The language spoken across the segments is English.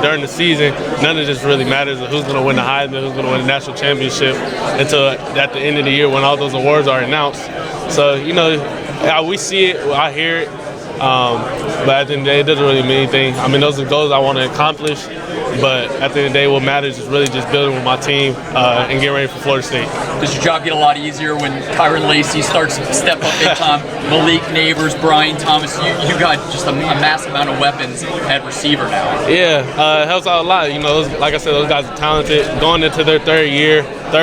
during the season, none of this really matters. Who's going to win the Heisman, who's going to win the national championship until at the end of the year when all those awards are announced. So, you know, we see it, I hear it, but at the end of the day, it doesn't really mean anything. I mean, those are goals I want to accomplish, but at the end of the day, what matters is really just building with my team and getting ready for Florida State. Does your job get a lot easier when Kyron Lacey starts to step up big time? Malik Neighbors, Brian Thomas, you got just a massive amount of weapons at receiver now. Yeah, it helps out a lot. You know, like I said, those guys are talented. Going into their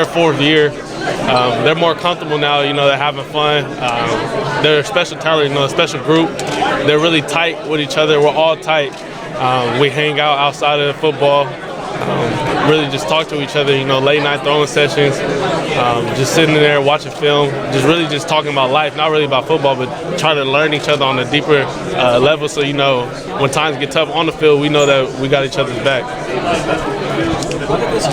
fourth year, they're more comfortable now. You know, they're having fun. They're a special talent, you know, a special group. They're really tight with each other. We're all tight. We hang out outside of football, really just talk to each other, you know, late night throwing sessions, just sitting there watching film, just really just talking about life, not really about football, but trying to learn each other on a deeper level so, you know, when times get tough on the field, we know that we got each other's back.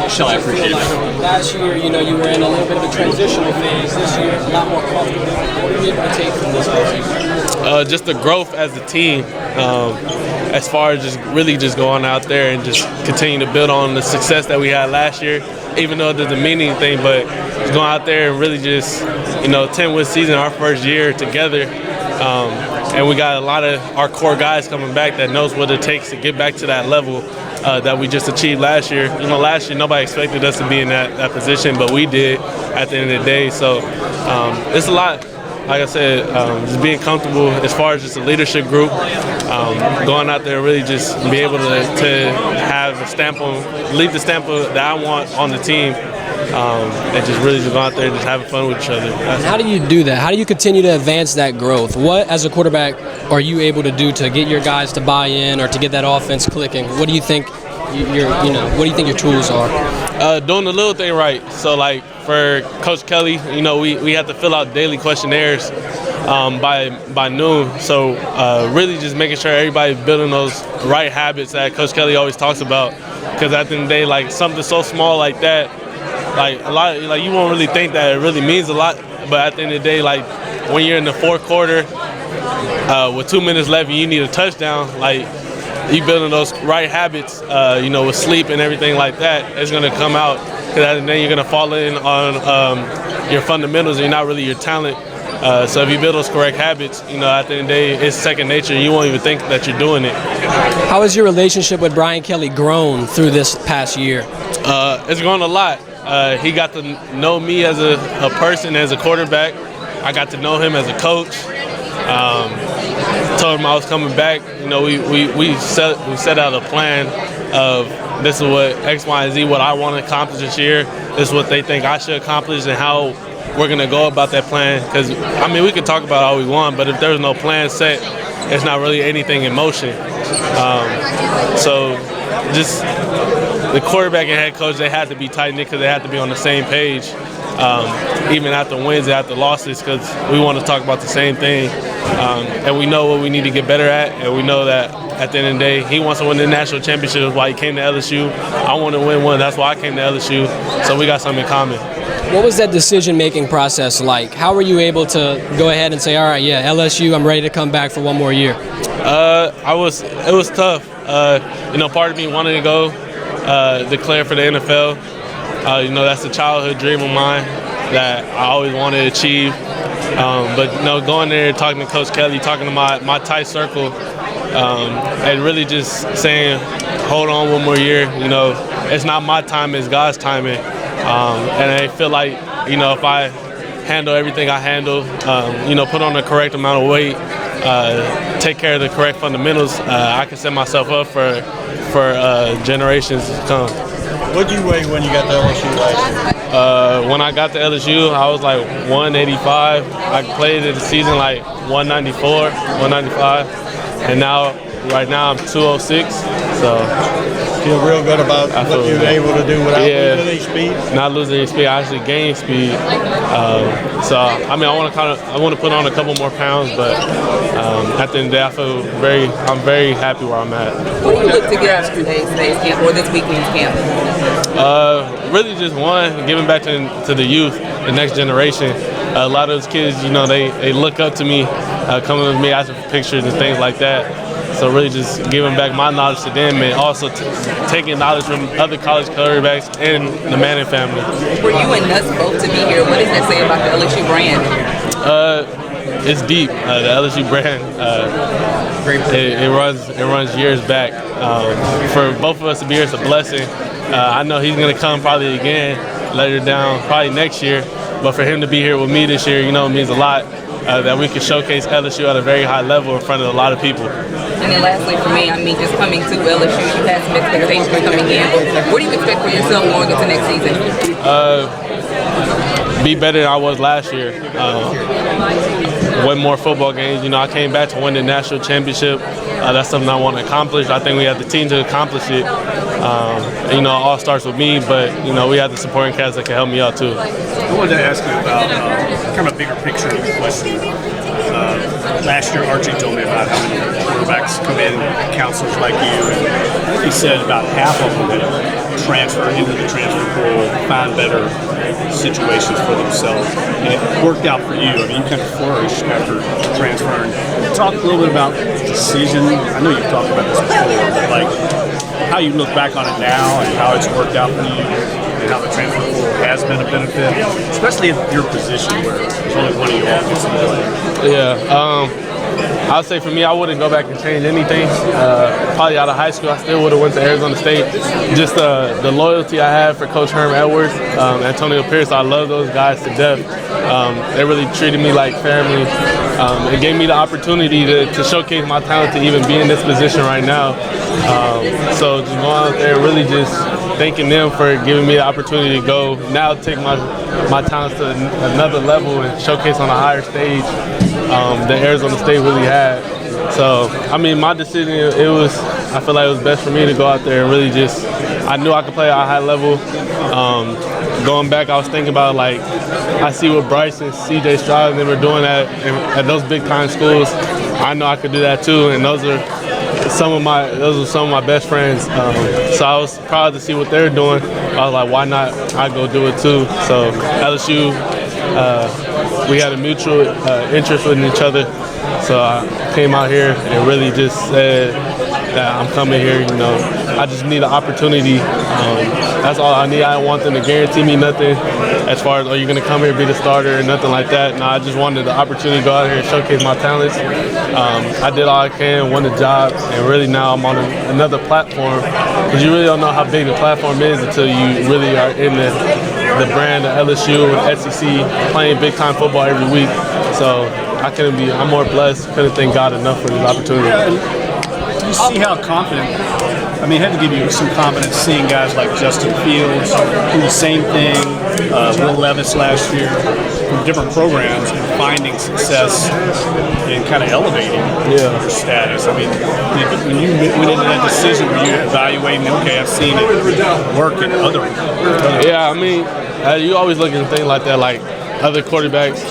Sean, I appreciate it. Last year, you know, you were in a little bit of a transitional phase. This year, a lot more comfortable. What are you able to take from this season? Just the growth as a team, as far as just really just going out there and just continue to build on the success that we had last year, even though it doesn't mean anything, but just going out there and really just, you know, 10-win season, our first year together. And we got a lot of our core guys coming back that knows what it takes to get back to that level that we just achieved last year. You know, last year nobody expected us to be in that position, but we did at the end of the day. So it's a lot. Like I said, just being comfortable as far as just a leadership group, going out there and really just be able to have a stamp on, leave the stamp that I want on the team, and just really just go out there and just having fun with each other. How do you do that? How do you continue to advance that growth? What, as a quarterback, are you able to do to get your guys to buy in or to get that offense clicking? What do you think what do you think your tools are? Doing the little thing right. So, like, for Coach Kelly, you know, we have to fill out daily questionnaires by noon. So really just making sure everybody's building those right habits that Coach Kelly always talks about. Because at the end of the day, like, something so small like that, like, a lot, like, you won't really think that it really means a lot. But at the end of the day, like, when you're in the fourth quarter with 2 minutes left and you need a touchdown, like, you building those right habits, you know, with sleep and everything like that, it's going to come out. Because then you're going to fall in on your fundamentals and not really your talent. So if you build those correct habits, you know, at the end of the day, it's second nature. You won't even think that you're doing it. How has your relationship with Brian Kelly grown through this past year? It's grown a lot. He got to know me as a person, as a quarterback. I got to know him as a coach. Told him I was coming back. You know, we set out a plan of this is what X, Y, and Z, what I want to accomplish this year. This is what they think I should accomplish and how we're going to go about that plan. Because, I mean, we can talk about all we want, but if there's no plan set, it's not really anything in motion. So just the quarterback and head coach, they had to be tight-knit because they had to be on the same page. Even after wins and after losses, because we want to talk about the same thing. And we know what we need to get better at, and we know that at the end of the day, he wants to win the national championship. That's why he came to LSU. I want to win one. That's why I came to LSU. So we got something in common. What was that decision-making process like? How were you able to go ahead and say, all right, yeah, LSU, I'm ready to come back for one more year? It was tough. You know, part of me wanted to go declare for the NFL. You know, that's a childhood dream of mine that I always wanted to achieve. But, you know, going there, talking to Coach Kelly, talking to my tight circle, and really just saying, hold on one more year. You know, it's not my time, it's God's timing. And I feel like, you know, if I handle everything I handle, you know, put on the correct amount of weight, take care of the correct fundamentals, I can set myself up for generations to come. What did you weigh when you got to LSU last year? When I got to LSU, I was like 185. I played in the season like 194, 195. And right now I'm 206. So feel real good about what you were able to do without losing any speed? Not losing any speed. I actually gained speed. So I mean, I want to put on a couple more pounds, but at the end of the day, I'm very happy where I'm at. What do you look to get out of today's camp or this weekend's camp? Really just one, giving back to the youth, the next generation. A lot of those kids, you know, they look up to me, coming with me, asking for pictures and things like that. So really just giving back my knowledge to them and also taking knowledge from other college quarterbacks and the Manning family. For you and Nuts both to be here, what does that say about the LSU brand? It's deep. The LSU brand, it runs years back. For both of us to be here, it's a blessing. I know he's going to come probably again later down, probably next year. But for him to be here with me this year, it means a lot that we can showcase LSU at a very high level in front of a lot of people. And then lastly for me, just coming to LSU, you had some expectations for coming in. But what do you expect for yourself going into next season? Be better than I was last year. Win more football games. I came back to win the national championship. That's something I want to accomplish. I think we have the team to accomplish it. It all starts with me, but we have the supporting cast that can help me out too. I wanted to ask you about kind of a bigger picture question. Last year, Archie told me about how many quarterbacks come in, counselors like you, and I think he said about half of them had transferred into the transfer portal, find better situations for themselves, and it worked out for you. You kind of flourished after transferring. Talk a little bit about the decision. I know you've talked about this before, but how you look back on it now and how it's worked out for you, and how the transfer portal has been a benefit, especially in your position where there's only one of you offensive players. Yeah. I'll say for me, I wouldn't go back and change anything. Probably out of high school, I still would have went to Arizona State. Just the loyalty I have for Coach Herm Edwards, Antonio Pierce, I love those guys to death. They really treated me like family. It gave me the opportunity to showcase my talent to even be in this position right now. So just going out there and really just thanking them for giving me the opportunity to go now take my talents to another level and showcase on a higher stage that Arizona State really had. So, my decision, I feel like it was best for me to go out there and really I knew I could play at a high level. Going back, I was thinking about, I see what Bryce and CJ Stroud and they were doing at those big time schools. I know I could do that too, and those are some of my best friends. So I was proud to see what they're doing. I was like, why not I go do it too? So LSU, we had a mutual interest in each other. So I came out here and really just said that I'm coming here. I just need an opportunity. That's all I need. I don't want them to guarantee me nothing as far as, are you going to come here, be the starter, or nothing like that. No, I just wanted the opportunity to go out here and showcase my talents. I did all I can, won the job, and really now I'm on another platform. Because you really don't know how big the platform is until you really are in the brand of LSU and SEC, playing big-time football every week. So I'm more blessed. Couldn't thank God enough for this opportunity. Yeah, you see how confident, it had to give you some confidence seeing guys like Justin Fields do the same thing, Will Levis last year, from different programs, and finding success and kind of elevating your status. When you went into that decision, were you evaluating, okay, I've seen it work in other Yeah, you always look at things like that, like other quarterbacks,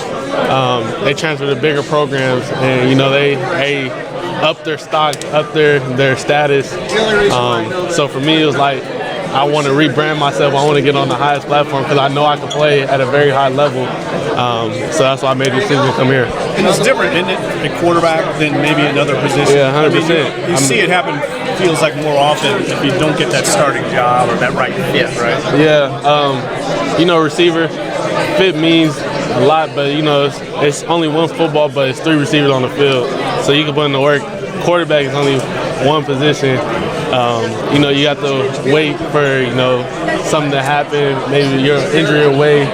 they transfer to bigger programs, and they up their stock, up their status. So for me, it was like I want to rebrand myself. I want to get on the highest platform because I know I can play at a very high level. So that's why I made the decision to come here. And it's different, isn't it, a quarterback than maybe another position? Yeah, 100%. You see it happen, feels like more often if you don't get that starting job or that right fit, right? Yeah. Receiver fit means a lot, but it's only one football, but it's 3 receivers on the field, so you can put in the work. Quarterback is only one position. You have to wait for something to happen, maybe your injury away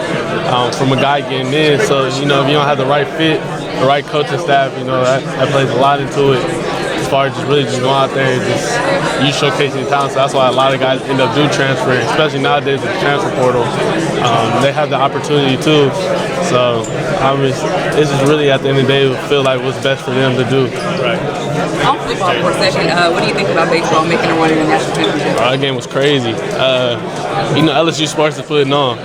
from a guy getting in. So if you don't have the right fit, the right coaching staff, that plays a lot into it. As far as just going out there and you showcasing your talent. So that's why a lot of guys end up transferring, especially nowadays with the transfer portal. They have the opportunity too. So it's just really at the end of the day, feel like what's best for them to do. Right. On football for a second, what do you think about baseball making a run in the national championship? That game was crazy. LSU sports is putting on.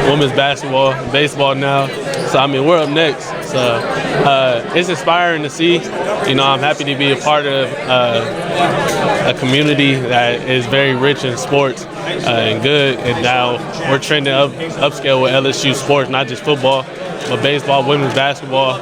Women's basketball, baseball now. So we're up next. So it's inspiring to see. I'm happy to be a part of a community that is very rich in sports and good. And now we're trending upscale with LSU sports, not just football, but baseball, women's basketball.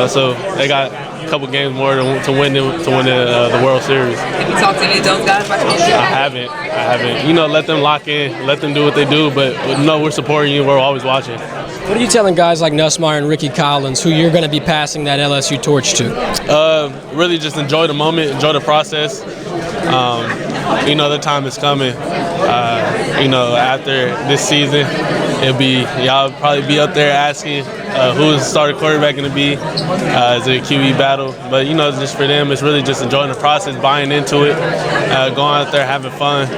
So they got couple games more to win the World Series. Have you talked to any of those guys about your injury? I haven't. You know, let them lock in, let them do what they do, but no, we're supporting you. We're always watching. What are you telling guys like Nussmeier and Ricky Collins, who you're going to be passing that LSU torch to? Really just enjoy the moment, enjoy the process. You know, the time is coming. You know, after this season, y'all probably be up there asking who's the starting quarterback going to be. Is it a QE battle? But, you know, just for them, it's really just enjoying the process, buying into it, going out there, having fun.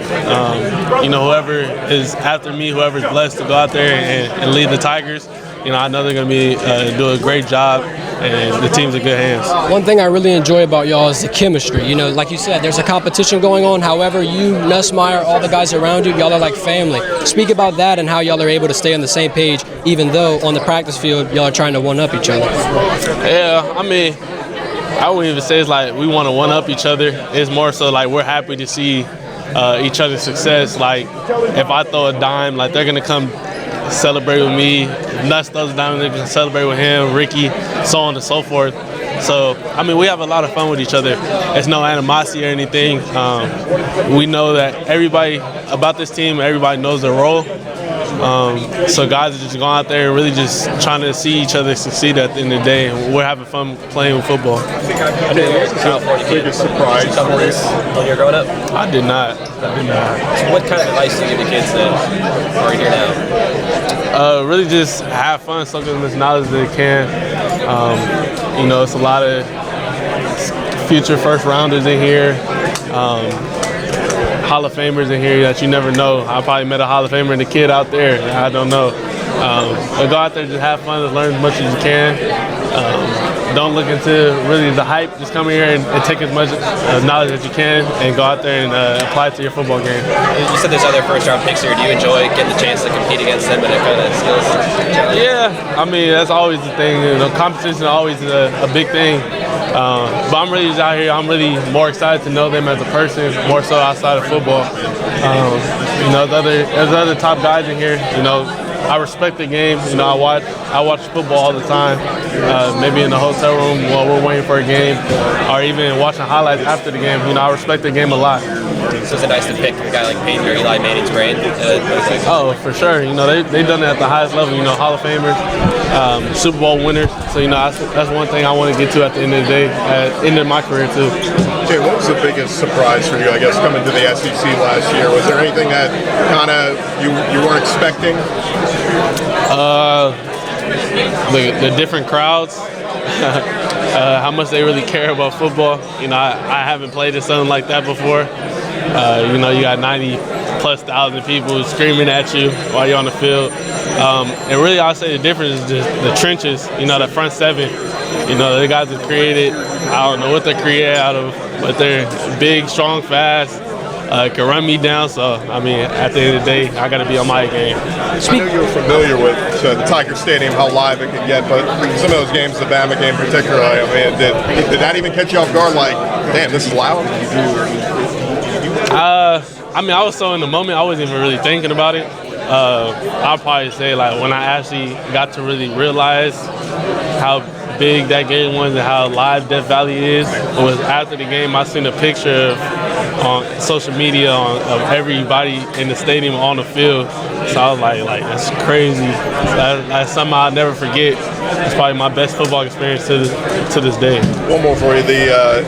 You know, whoever is after me, whoever's blessed to go out there and lead the Tigers, you know, I know they're going to be do a great job, and the team's in good hands. One thing I really enjoy about y'all is the chemistry. You know, like you said, there's a competition going on. However, you, Nussmeier, all the guys around you, y'all are like family. Speak about that and how y'all are able to stay on the same page, even though on the practice field, y'all are trying to one-up each other. Yeah, I mean, I wouldn't even say it's like we want to one-up each other. It's more so like we're happy to see each other's success. Like, if I throw a dime, like they're going to come celebrate with me. Nuss throws a dime, they're going to celebrate with him, Ricky, so on and so forth. So, I mean, we have a lot of fun with each other. It's no animosity or anything. We know that everybody about this team, everybody knows their role. So guys are just going out there and really just trying to see each other succeed at the end of the day. And we're having fun playing with football. I knew you were California kid. Biggest surprise Did you cover this when you were growing up? I did not. So what kind of advice do you give the kids that are here now? Really just have fun, soak in as knowledge as they can. You know, it's a lot of future first rounders in here. Hall of Famers in here that you never know. I probably met a Hall of Famer and a kid out there. I don't know. But go out there, just have fun, learn as much as you can. Don't look into really the hype. Just come here and take as much knowledge as you can and go out there and apply it to your football game. You said there's other first-round picks here. Do you enjoy getting the chance to compete against them and that kind of skills challenge? Yeah, I mean, that's always the thing. You know, competition is always a big thing. But I'm really just out here. I'm really more excited to know them as a person, more so outside of football. You know, there's other top guys in here. You know, I respect the game. You know, I watch football all the time. Maybe in the hotel room while we're waiting for a game, or even watching highlights after the game. You know, I respect the game a lot. So is it nice to pick a guy like Peyton or Eli Manning's brain? Oh, for sure. You know, they've done it at the highest level. You know, Hall of Famers, Super Bowl winners. So, you know, that's one thing I want to get to at the end of the day, end of my career too. Jay, what was the biggest surprise for you, I guess, coming to the SEC last year? Was there anything that kind of you weren't expecting? The different crowds, how much they really care about football. You know, I haven't played in something like that before. You know, you got 90,000+ people screaming at you while you're on the field. And really, I'll say the difference is just the trenches, you know, the front seven. You know, the guys have created, I don't know what they create out of, but they're big, strong, fast. Can run me down, so I mean, at the end of the day, I got to be on my game. I know you're familiar with the Tiger Stadium, how live it can get, but some of those games, the Bama game particularly, I mean, did that even catch you off guard? Like, damn, this is loud. I mean, I was so in the moment, I wasn't even really thinking about it. I'll probably say, like, when I actually got to really realize how big that game was and how live Death Valley is, it was after the game. I seen a picture on social media of everybody in the stadium on the field. So I was like that's crazy. That's something I'll never forget. It's probably my best football experience to this day. One more for you.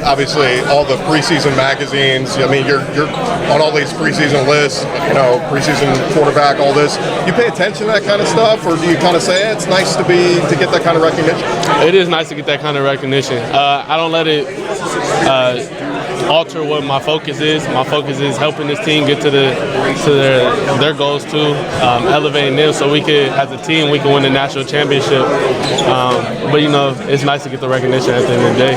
Obviously all the preseason magazines. I mean, you're on all these preseason lists. You know, preseason quarterback, all this. You pay attention to that kind of stuff, or do you kind of say it's nice to get that kind of recognition? It is nice to get that kind of recognition. I don't let it alter what my focus is. My focus is helping this team get to their goals too, elevating them so we could, as a team, we can win the national championship. But you know, it's nice to get the recognition at the end of the day.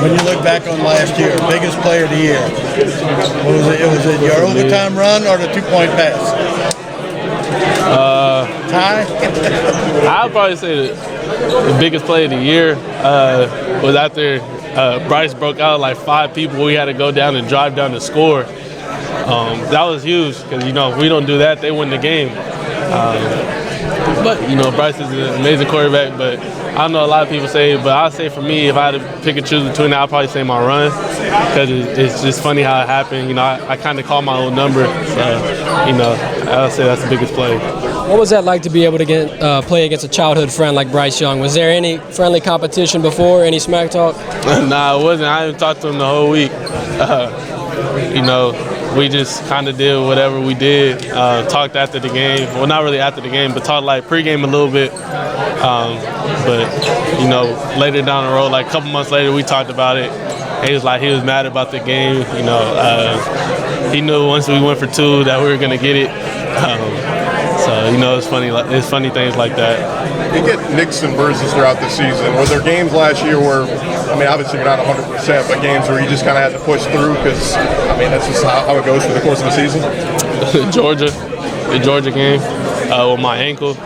When you look back on last year, biggest player of the year, what was it? Was it your overtime run or the 2-point pass? Ty? I'd probably say the biggest play of the year was after Bryce broke out like 5 people. We had to go down and drive down to score. That was huge because, you know, if we don't do that, they win the game. But, you know, Bryce is an amazing quarterback, but I know a lot of people say it, but I'd say for me, if I had to pick and choose between it, I'd probably say my run, because it's just funny how it happened. You know, I kind of called my own number, so, you know, I'd say that's the biggest play. What was that like to be able to play against a childhood friend like Bryce Young? Was there any friendly competition before, any smack talk? Nah, it wasn't. I didn't talk to him the whole week. You know, we just kind of did whatever we did, talked after the game. Well, not really after the game, but talked like pregame a little bit. But, you know, later down the road, like a couple months later, we talked about it. He was like, he was mad about the game. You know, he knew once we went for 2 that we were going to get it. So, you know, it's funny things like that. You get nicks and bruises throughout the season. Were there games last year where, I mean, obviously you're not 100%, but games where you just kind of had to push through because, I mean, that's just how it goes for the course of the season? The Georgia game with my ankle.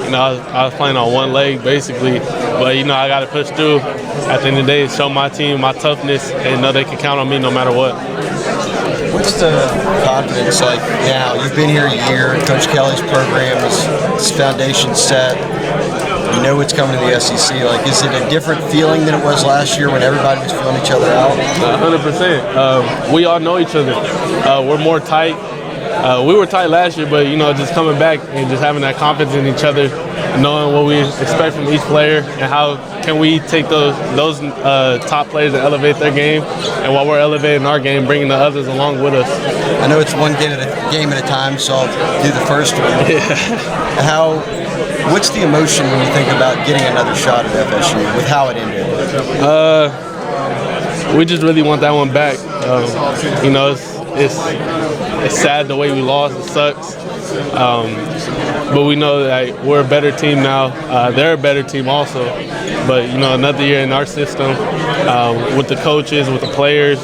You know, I was playing on one leg basically, but, you know, I got to push through. At the end of the day, show my team my toughness and know they can count on me no matter what. What's the confidence like now? You've been here a year. Coach Kelly's program is foundation set. You know what's coming to the SEC. Like, is it a different feeling than it was last year when everybody was feeling each other out? 100%. We all know each other. We're more tight. We were tight last year, but, you know, just coming back and just having that confidence in each other, knowing what we expect from each player and how can we take those top players and elevate their game, and while we're elevating our game, bringing the others along with us. I know it's one game at a time, so I'll do the first one. Yeah. What's the emotion when you think about getting another shot at FSU with how it ended? We just really want that one back. You know, it's sad the way we lost. It sucks. But we know that we're a better team now. They're a better team also. But, you know, another year in our system with the coaches, with the players,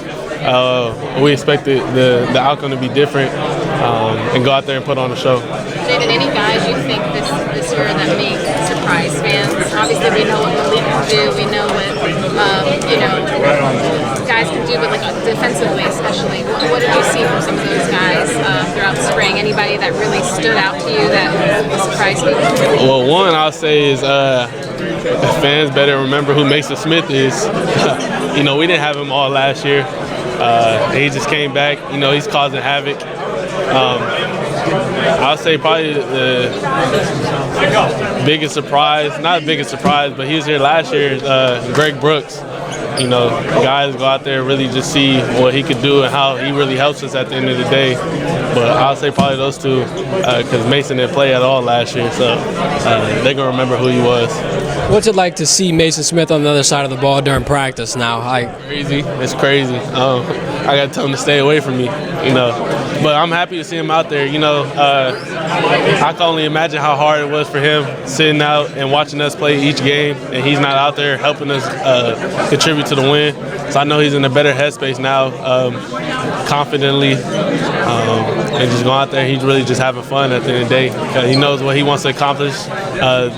we expect the outcome to be different and go out there and put on a show. Jayden, any guys you think this year that may surprise fans? Obviously, we know what Malik can do. We know what guys can do, but like defensively, especially. What did you see from some of those guys throughout the spring? Anybody that really stood out to you that surprised you? Well, one I'll say is fans better remember who Mason Smith is. You know, we didn't have him all last year. He just came back. You know, he's causing havoc. I'll say probably the biggest surprise, not biggest surprise, but he was here last year, Greg Brooks. You know, guys go out there and really just see what he could do and how he really helps us at the end of the day. But I'll say probably those two, because Mason didn't play at all last year, so they're going to remember who he was. What's it like to see Mason Smith on the other side of the ball during practice now? It's crazy. I got to tell him to stay away from me, you know. But I'm happy to see him out there. You know, I can only imagine how hard it was for him sitting out and watching us play each game, and he's not out there helping us contribute to the win. So I know he's in a better headspace now, confidently, and just going out there. He's really just having fun at the end of the day. He knows what he wants to accomplish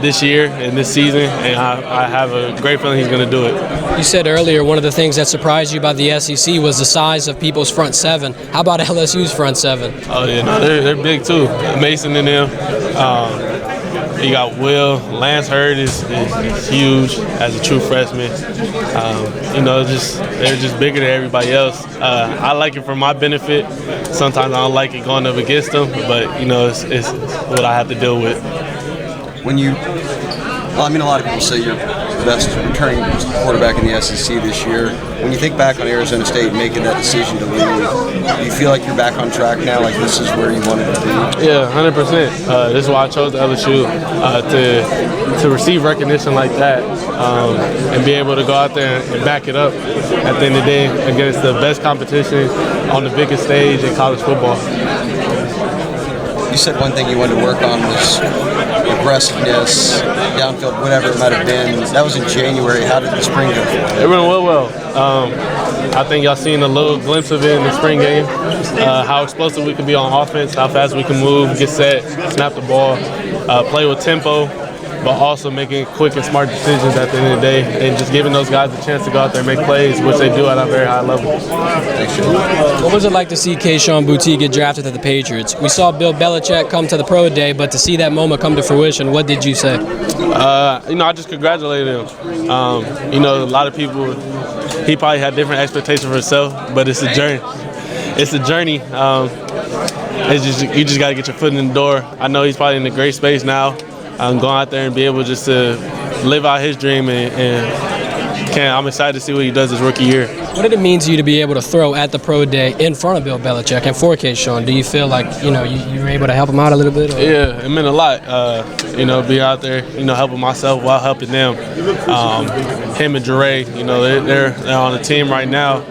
this year and this season, and I have a great feeling he's going to do it. You said earlier one of the things that surprised you about the SEC was the size of people's front seven. How about LSU's front seven? Oh, yeah, no, they're big too. Mason and them. You got Will. Lance Hurd is huge as a true freshman. You know, they're just bigger than everybody else. I like it for my benefit. Sometimes I don't like it going up against them, but, you know, it's what I have to deal with. Well, I mean, a lot of people say you're the best returning quarterback in the SEC this year. When you think back on Arizona State making that decision to leave, do you feel like you're back on track now, like this is where you wanted to be? Yeah, 100%. This is why I chose LSU, to receive recognition like that and be able to go out there and back it up at the end of the day against the best competition on the biggest stage in college football. You said one thing you wanted to work on was aggressiveness, downfield, whatever it might have been. That was in January. How did the spring go? It went well. I think y'all seen a little glimpse of it in the spring game, how explosive we can be on offense, how fast we can move, get set, snap the ball, play with tempo. but also making quick and smart decisions at the end of the day, and just giving those guys a chance to go out there and make plays, which they do at a very high level. What was it like to see Kayshon Boutte get drafted to the Patriots? We saw Bill Belichick come to the pro day, but to see that moment come to fruition, what did you say? I just congratulated him. A lot of people, he probably had different expectations for himself, but it's a journey. It's a journey. You just got to get your foot in the door. I know he's probably in a great space now. Going out there and be able just to live out his dream, I'm excited to see what he does his rookie year. What did it mean to you to be able to throw at the pro day in front of Bill Belichick and for Kayshon? Do you feel like you were able to help him out a little bit? Or? Yeah, it meant a lot. Be out there, helping myself while helping them. Him and Jure, they're on the team right now.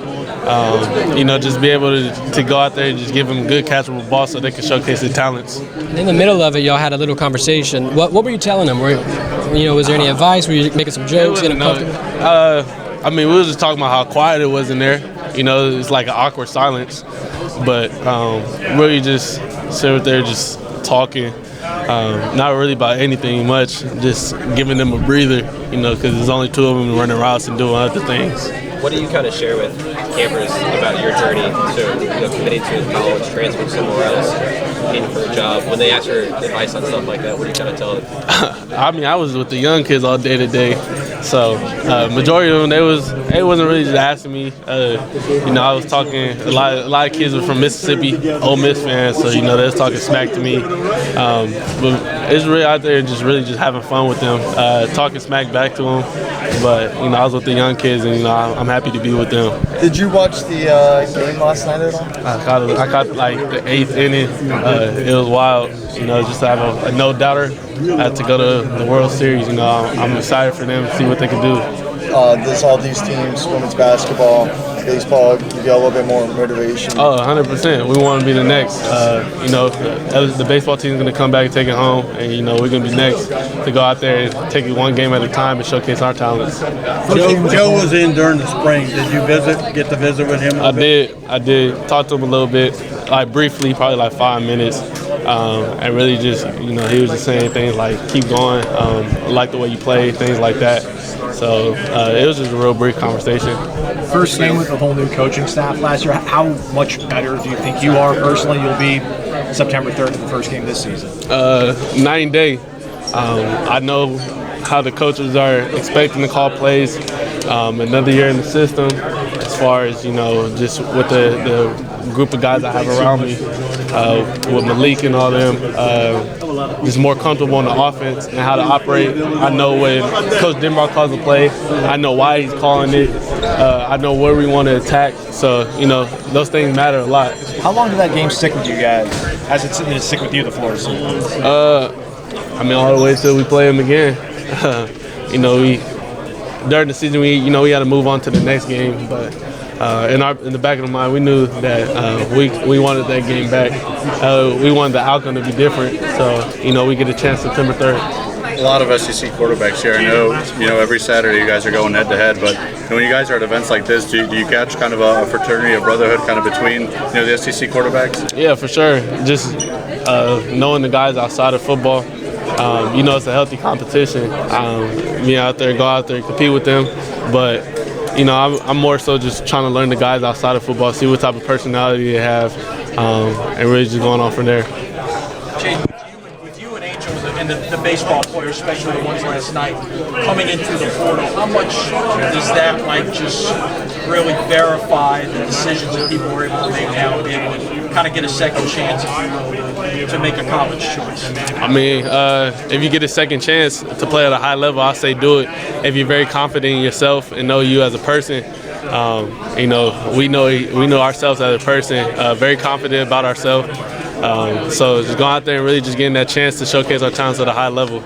Just be able to go out there and just give them good catchable ball so they can showcase their talents. In the middle of it, y'all had a little conversation. What were you telling them? Was there any advice? Were you making some jokes? Getting comfortable? We were just talking about how quiet it was in there. It's like an awkward silence. But really just sitting there just talking. Not really about anything much. Just giving them a breather, because there's only two of them running routes and doing other things. What do you kind of share with campers about your journey to committing to college, transferring somewhere else, looking for a job? When they ask for advice on stuff like that, what do you kind of tell them? I was with the young kids all day today, so majority of them they wasn't really just asking me. I was talking. A lot of kids were from Mississippi, Ole Miss fans, so they was talking smack to me. But it's really out there, just having fun with them, talking smack back to them. But I was with the young kids, and I'm happy to be with them. Did you watch the game last night at all? I caught like the 8th inning. It was wild. Just to have a no-doubter to go to the World Series. I'm excited for them to see what they can do. Does all these teams, women's basketball, baseball, give you a little bit more motivation? Oh, 100%. We want to be the next. The baseball team is going to come back and take it home, and we're going to be next to go out there and take it one game at a time and showcase our talents. Joe was in during the spring. Did you get to visit with him? I did. Talked to him a little bit, briefly, probably 5 minutes, and really just he was just saying things like keep going, I like the way you play, things like that. So it was just a real brief conversation. First game with the whole new coaching staff last year. How much better do you think you are personally? You'll be September 3rd in the first game this season. Night and day. I know how the coaches are expecting to call plays. Another year in the system, as far as just with the group of guys I have around me, with Malik and all them. Just more comfortable on the offense and how to operate. I know when Coach Denbar calls a play, I know why he's calling it. I know where we want to attack. So, those things matter a lot. How long did that game stick with you guys? Has it stick with you the floor season? All the way till we play them again. During the season, we had to move on to the next game, but in the back of the mind, we knew that we wanted that game back. We wanted the outcome to be different, so we get a chance September 3rd. A lot of SEC quarterbacks here. I know every Saturday you guys are going head to head, but when you guys are at events like this, do you catch kind of a fraternity, a brotherhood kind of between the SEC quarterbacks? Yeah, for sure. Just knowing the guys outside of football. It's a healthy competition. Me out there, go out there, compete with them. But, I'm more so just trying to learn the guys outside of football, see what type of personality they have, and really just going on from there. Jayden, with you and Angel and the baseball players, especially the ones last night, coming into the portal, how much does that just really verify the decisions that people are able to make now and be able to kind of get a second chance to make a college choice? If you get a second chance to play at a high level, I say do it. If you're very confident in yourself and know you as a person, we know ourselves as a person, very confident about ourselves. So just going out there and really just getting that chance to showcase our talents at a high level.